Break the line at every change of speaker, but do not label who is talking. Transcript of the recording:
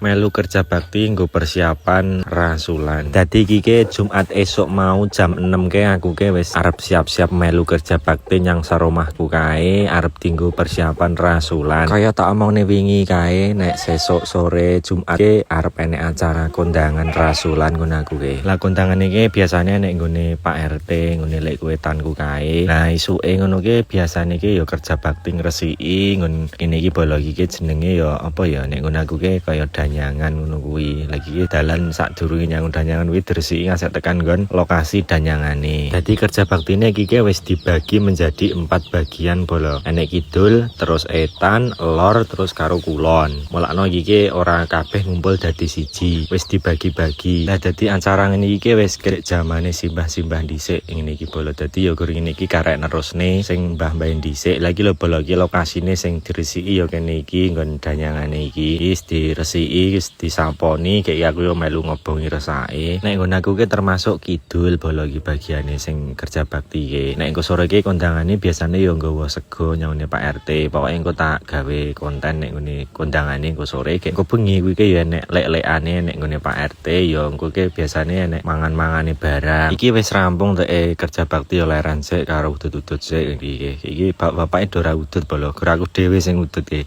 melu kerja bakti nggo persiapan rasulan. Dadi iki Jumat esok mau jam 6 ke aku ke wis arep siap-siap melu kerja bakti nyang saromahku kae, arep tinggo persiapan rasulan. Kaya tak omongne wingi kae nek sesuk sore Jumat ke arep enek acara kondangan rasulan ngono aku ke. Lah kondangan iki biasanya nek nggone Pak RT, nggone lek wetanku kae. Nah isuke ngono ke biasane ki ya kerja bakti ngresiki ngon kene iki bolo iki jenenge ya apa ya nek ngono aku ke kaya danyangan ngono kuwi. Lagi ki dalan sadurunge nyang danyangan kuwi diresiki ngasek tekan nggon lokasi danyangane. Dadi kerja baktine iki wis dibagi menjadi 4 bagian bolo. Enek kidul, terus etan, lor, terus karo kulon. Mulakno iki ora kabeh ngumpul dadi siji, wis dibagi-bagi. Lah dadi acara ngene iki wis kerek jamane simbah-simbah dhisik ngene iki bolo. Dadi ya gur ngene iki karek nerusne sing mbah-mbah dhisik. Lagi lho bolo iki lokasine sing diresiki ya kene iki nggon danyangane iki. Wis diresiki, wis disaponi, kayak aku yo melu ngobongi resake. Nek nggon aku ki termasuk kidul bolo iki bagiane sing kerja bakti ki. Nek engko sore ki kondangane biasane yo nggawa sego nyaune Pak RT. Pokoke engko tak gawe konten nek ngene kondangane engko sore ki. Engko bengi kuwi ki yo nek lek-lekane nek ngene Pak RT yo engko ki biasane nek mangan-mangane barang. Iki wis rampung teke kerja bakti yo leran sik karo udut-udut sik iki. Iki bapake ora udut bolo, gur aku dhewe sing udut ki.